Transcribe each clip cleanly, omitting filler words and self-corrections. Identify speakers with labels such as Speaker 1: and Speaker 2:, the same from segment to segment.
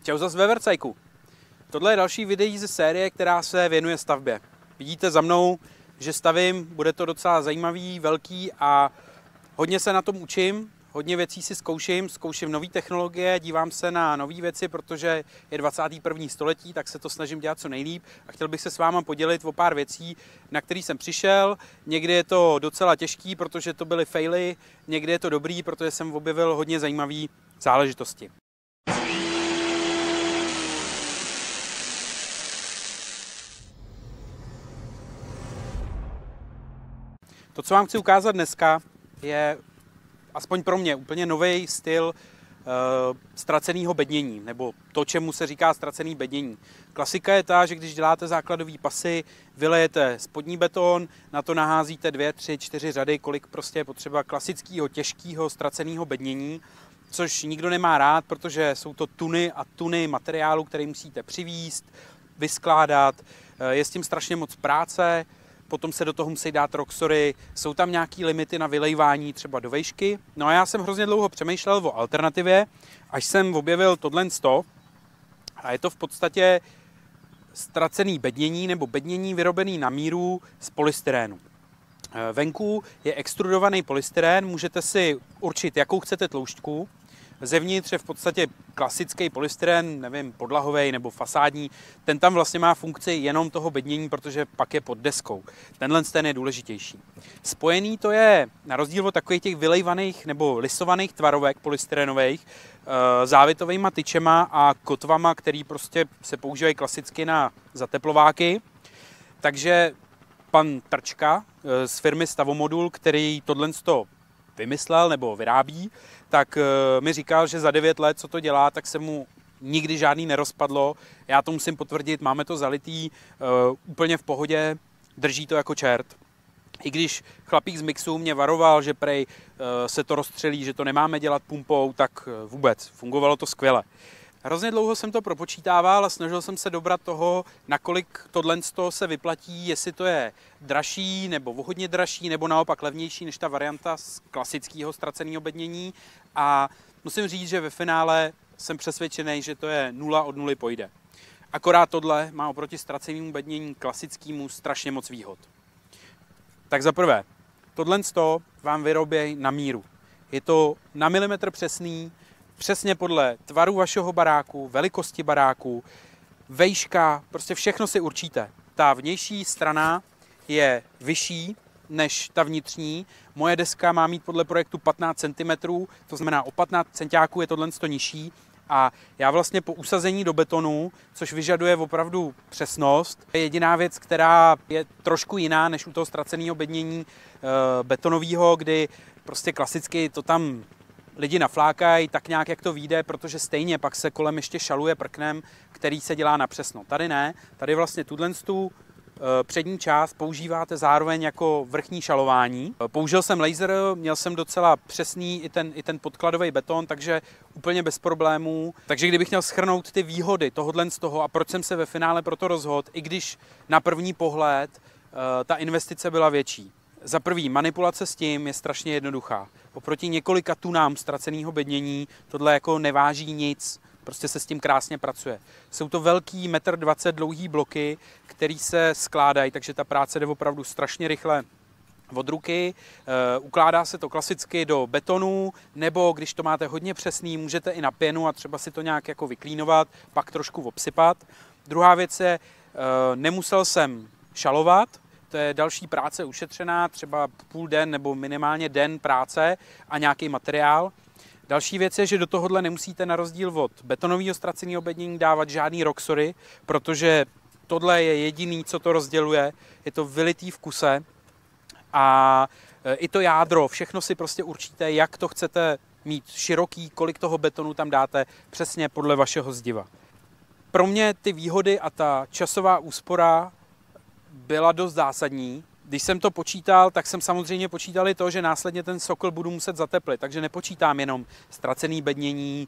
Speaker 1: Čau zas ve Vercajku. Tohle je další videí ze série, která se věnuje stavbě. Vidíte za mnou, že stavím, bude to docela zajímavý, velký a hodně se na tom učím, hodně věcí si zkouším nové technologie, dívám se na nové věci, protože je 21. století, tak se to snažím dělat co nejlíp a chtěl bych se s váma podělit o pár věcí, na které jsem přišel. Někdy je to docela těžký, protože to byly faily, někdy je to dobrý, protože jsem objevil hodně zajímavé záležitosti. To, co vám chci ukázat dneska, je aspoň pro mě úplně nový styl ztraceného bednění, nebo to, čemu se říká ztracený bednění. Klasika je ta, že když děláte základové pasy, vylejete spodní beton, na to naházíte 2, 3, 4 řady, kolik prostě je potřeba klasického, těžkého, ztraceného bednění, což nikdo nemá rád, protože jsou to tuny a tuny materiálu, který musíte přivízt, vyskládat, je s tím strašně moc práce. Potom se do toho musí dát roxory, jsou tam nějaký limity na vylejvání třeba do vejšky. No a já jsem hrozně dlouho přemýšlel o alternativě, až jsem objevil tohle a je to v podstatě ztracený bednění nebo bednění vyrobený na míru z polystyrénu. Venku je extrudovaný polystyrén, můžete si určit, jakou chcete tloušťku. Zevnitř je v podstatě klasický polystyrén, nevím, podlahový nebo fasádní. Ten tam vlastně má funkci jenom toho bednění, protože pak je pod deskou. Tenhle ten je důležitější. Spojený to je, na rozdíl od takových těch vylejvaných nebo lisovaných tvarovek polystyrénových, závitovejma tyčema a kotvama, který prostě se používají klasicky na zateplováky. Takže pan Trčka z firmy Stavomodul, který tohle vymyslel nebo vyrábí, tak mi říkal, že za 9 let, co to dělá, tak se mu nikdy žádný nerozpadlo. Já to musím potvrdit, máme to zalitý, úplně v pohodě, drží to jako čert. I když chlapík z Mixu mě varoval, že prej se to rozstřelí, že to nemáme dělat pumpou, tak vůbec, fungovalo to skvěle. Hrozně dlouho jsem to propočítával a snažil jsem se dobrat toho, nakolik tohle se vyplatí, jestli to je dražší nebo hodně dražší, nebo naopak levnější než ta varianta z klasického ztraceného bednění. A musím říct, že ve finále jsem přesvědčený, že to je 0 od 0 pojde. Akorát tohle má oproti ztracenému bednění klasickému strašně moc výhod. Tak za prvé, tohle vám vyrobí na míru. Je to na milimetr přesný, přesně podle tvaru vašeho baráku, velikosti baráku, vejška, prostě všechno si určíte. Ta vnější strana je vyšší než ta vnitřní. Moje deska má mít podle projektu 15 cm, to znamená o 15 centiáků je tohle nižší. A já vlastně po usazení do betonu, což vyžaduje opravdu přesnost, je jediná věc, která je trošku jiná než u toho ztraceného bednění betonového, kdy prostě klasicky to tam lidi naflákají tak nějak, jak to vyjde, protože stejně pak se kolem ještě šaluje prknem, který se dělá na přesno. Tady ne, tady vlastně tuhle přední část používáte zároveň jako vrchní šalování. Použil jsem laser, měl jsem docela přesný i ten podkladový beton, takže úplně bez problémů. Takže kdybych měl shrnout ty výhody tohohle z toho a proč jsem se ve finále proto rozhodl, i když na první pohled ta investice byla větší. Za prvý, manipulace s tím je strašně jednoduchá. Oproti několika tunám ztraceného bednění tohle jako neváží nic, prostě se s tím krásně pracuje. Jsou to velký 1,20 m dlouhý bloky, které se skládají, takže ta práce jde opravdu strašně rychle od ruky. Ukládá se to klasicky do betonu, nebo když to máte hodně přesný, můžete i na pěnu a třeba si to nějak jako vyklínovat, pak trošku obsypat. Druhá věc je, nemusel jsem šalovat. To je další práce ušetřená, třeba půl den nebo minimálně den práce a nějaký materiál. Další věc je, že do tohohle nemusíte na rozdíl od betonového ztraceného bednění dávat žádný roxory, protože tohle je jediný, co to rozděluje. Je to vylitý v kuse a i to jádro, všechno si prostě určíte, jak to chcete mít široký, kolik toho betonu tam dáte, přesně podle vašeho zdiva. Pro mě ty výhody a ta časová úspora byla dost zásadní. Když jsem to počítal, tak jsem samozřejmě počítal i to, že následně ten sokl budu muset zateplit, takže nepočítám jenom ztracený bednění,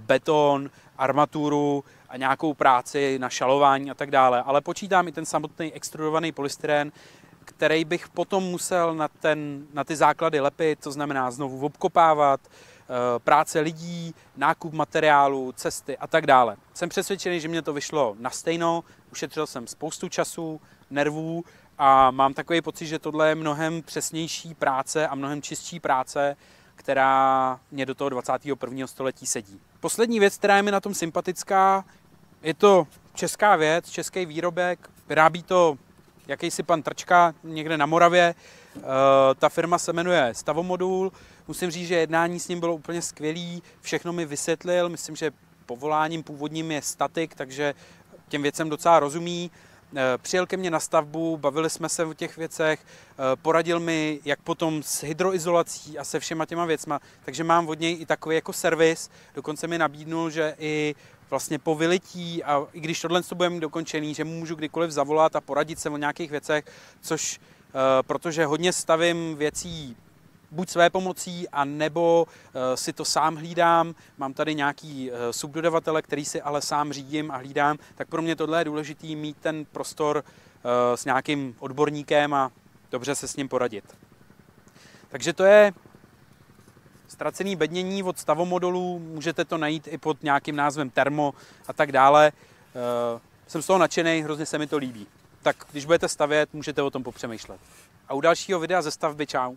Speaker 1: beton, armaturu a nějakou práci na šalování a tak dále, ale počítám i ten samotný extrudovaný polystyrén, který bych potom musel na ty základy lepit, to znamená znovu obkopávat, práce lidí, nákup materiálu, cesty a tak dále. Jsem přesvědčený, že mě to vyšlo na stejno, ušetřil jsem spoustu času, nervů a mám takový pocit, že tohle je mnohem přesnější práce a mnohem čistší práce, která mě do toho 21. století sedí. Poslední věc, která je mi na tom sympatická, je to česká věc, český výrobek, vyrábí to jakýsi pan Trčka někde na Moravě. Ta firma se jmenuje Stavomodul. Musím říct, že jednání s ním bylo úplně skvělý, všechno mi vysvětlil, myslím, že povoláním původním je statik, takže těm věcem docela rozumí. Přijel ke mně na stavbu, bavili jsme se o těch věcech, poradil mi, jak potom s hydroizolací a se všema těma věcma, takže mám od něj i takový jako servis, dokonce mi nabídnul, že i vlastně po vylití a i když tohle bude mít dokončený, že mu můžu kdykoliv zavolat a poradit se o nějakých věcech, což protože hodně stavím věcí buď své pomocí, a nebo si to sám hlídám. Mám tady nějaký subdodavatele, který si ale sám řídím a hlídám, tak pro mě tohle je důležitý mít ten prostor s nějakým odborníkem a dobře se s ním poradit. Takže to je ztracený bednění od Stavomodulu, můžete to najít i pod nějakým názvem Termo a tak dále. Jsem z toho nadšený, hrozně se mi to líbí. Tak když budete stavět, můžete o tom popřemýšlet. A u dalšího videa ze stavby čau.